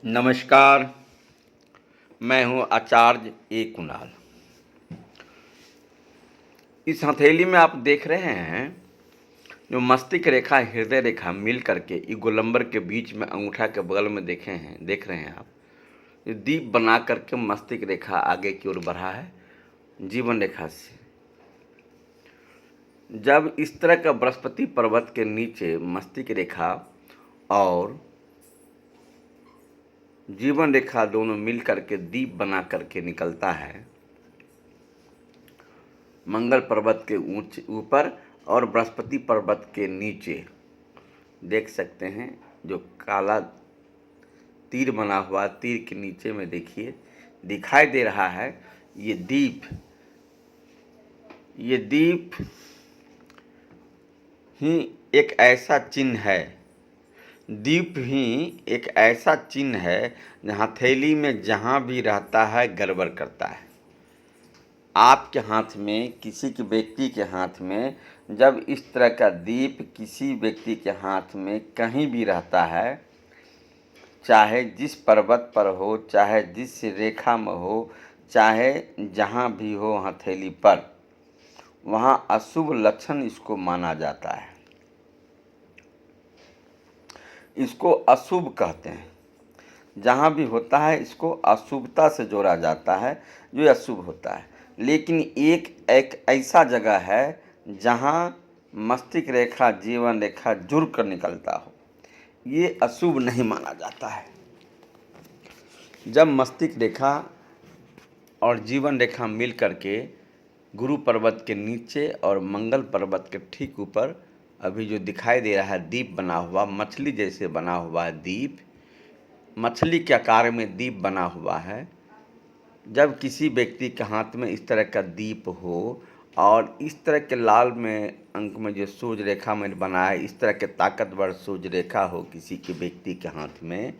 नमस्कार। मैं हूं आचार्य ए कुणाल। इस हथेली में आप देख रहे हैं जो मस्तिष्क रेखा हृदय रेखा मिल करके ये गोलंबर के बीच में अंगूठा के बगल में देख रहे हैं आप। ये दीप बना करके मस्तिष्क रेखा आगे की ओर बढ़ा है जीवन रेखा से। जब इस तरह का बृहस्पति पर्वत के नीचे मस्तिष्क रेखा और जीवन रेखा दोनों मिल करके दीप बना करके निकलता है मंगल पर्वत के ऊपर और बृहस्पति पर्वत के नीचे, देख सकते हैं जो काला तीर बना हुआ, तीर के नीचे में देखिए दिखाई दे रहा है ये दीप ही एक ऐसा चिन्ह है, दीप ही एक ऐसा चिन्ह है जहाँ थैली में जहाँ भी रहता है गड़बड़ करता है। आपके हाथ में, किसी के व्यक्ति के हाथ में जब इस तरह का दीप किसी व्यक्ति के हाथ में कहीं भी रहता है, चाहे जिस पर्वत पर हो, चाहे जिस रेखा में हो, चाहे जहाँ भी हो हथेली पर, वहाँ अशुभ लक्षण इसको माना जाता है। इसको अशुभ कहते हैं। जहाँ भी होता है इसको अशुभता से जोड़ा जाता है, जो अशुभ होता है। लेकिन एक ऐसा जगह है जहाँ मस्तिष्क रेखा जीवन रेखा जुड़ कर निकलता हो, ये अशुभ नहीं माना जाता है। जब मस्तिष्क रेखा और जीवन रेखा मिल करके गुरु पर्वत के नीचे और मंगल पर्वत के ठीक ऊपर अभी जो दिखाई दे रहा है दीप बना हुआ, मछली जैसे बना हुआ दीप, मछली के आकार में दीप बना हुआ है। जब किसी व्यक्ति के हाथ में इस तरह का दीप हो और इस तरह के लाल में अंक में जो सूर्य रेखा में बनाया, इस तरह के ताकतवर सूर्य रेखा हो, किसी के व्यक्ति के हाथ में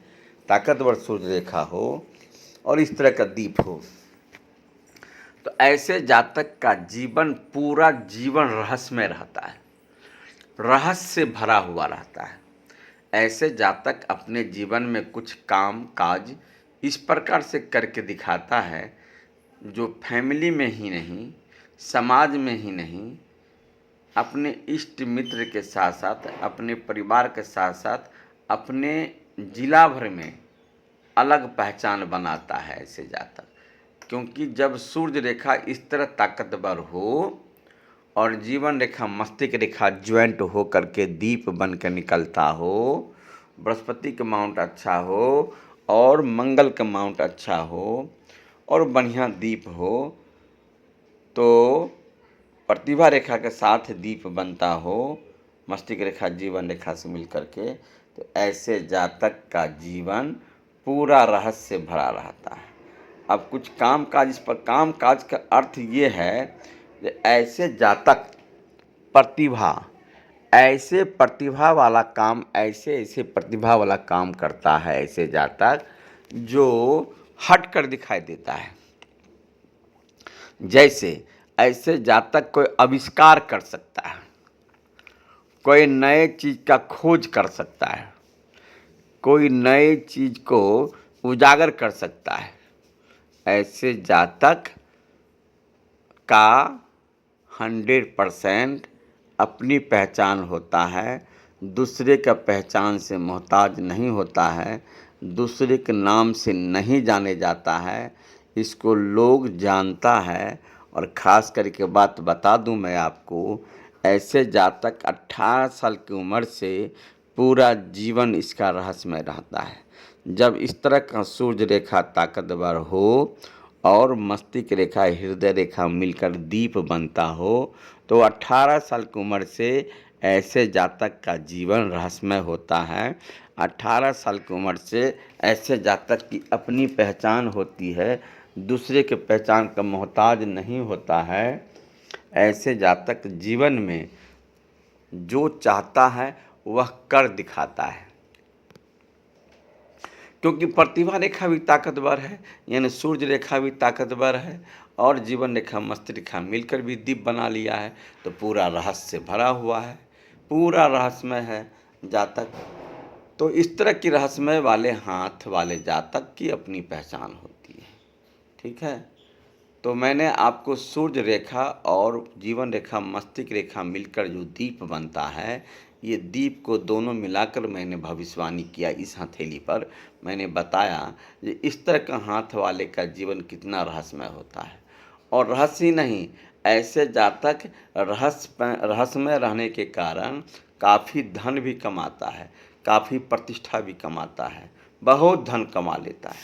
ताकतवर सूर्य रेखा हो और इस तरह का दीप हो, तो ऐसे जातक का जीवन पूरा जीवन रहस्यमय रहता है, रहस्य से भरा हुआ रहता है। ऐसे जातक अपने जीवन में कुछ काम काज इस प्रकार से करके दिखाता है जो फैमिली में ही नहीं, समाज में ही नहीं, अपने इष्ट मित्र के साथ साथ, अपने परिवार के साथ साथ अपने जिला भर में अलग पहचान बनाता है ऐसे जातक। क्योंकि जब सूर्य रेखा इस तरह ताकतवर हो और जीवन रेखा मस्तिष्क रेखा ज्वाइंट हो करके दीप बन कर निकलता हो, बृहस्पति का माउंट अच्छा हो और मंगल का माउंट अच्छा हो और बढ़िया दीप हो, तो प्रतिभा रेखा के साथ दीप बनता हो मस्तिष्क रेखा जीवन रेखा से मिल करके, तो ऐसे जातक का जीवन पूरा रहस्य से भरा रहता है। अब कुछ काम काज, इस पर काम काज का अर्थ ये है कि ऐसे जातक प्रतिभा वाला काम, ऐसे प्रतिभा वाला काम करता है ऐसे जातक जो हट कर दिखाई देता है। जैसे ऐसे जातक कोई आविष्कार कर सकता है, कोई नए चीज़ का खोज कर सकता है, कोई नए चीज़ को उजागर कर सकता है। ऐसे जातक का 100% अपनी पहचान होता है, दूसरे का पहचान से मोहताज नहीं होता है, दूसरे के नाम से नहीं जाने जाता है, इसको लोग जानता है। और ख़ास करके बात बता दूं मैं आपको, ऐसे जातक 18 साल की उम्र से पूरा जीवन इसका रहस्यमय रहता है। जब इस तरह का सूर्य रेखा ताकतवर हो और मस्तिष्क रेखा हृदय रेखा मिलकर दीप बनता हो, तो 18 साल की उम्र से ऐसे जातक का जीवन रहस्यमय होता है। 18 साल की उम्र से ऐसे जातक की अपनी पहचान होती है, दूसरे के पहचान का मोहताज नहीं होता है। ऐसे जातक जीवन में जो चाहता है वह कर दिखाता है, क्योंकि प्रतिभा रेखा भी ताकतवर है, यानी सूर्य रेखा भी ताकतवर है और जीवन रेखा मस्तिष्क रेखा मिलकर भी दीप बना लिया है, तो पूरा रहस्य से भरा हुआ है, पूरा रहस्यमय है जातक। तो इस तरह की रहस्यमय वाले हाथ वाले जातक की अपनी पहचान होती है। ठीक है। तो मैंने आपको सूर्य रेखा और जीवन रेखा, मस्तिष्क रेखा मिलकर जो दीप बनता है, ये दीप को दोनों मिलाकर मैंने भविष्यवाणी किया। इस हथेली पर मैंने बताया कि इस तरह का हाथ वाले का जीवन कितना रहस्यमय होता है। और रहस्य ही नहीं, ऐसे जातक रहस्यमय रहने के कारण काफ़ी धन भी कमाता है, काफ़ी प्रतिष्ठा भी कमाता है, बहुत धन कमा लेता है।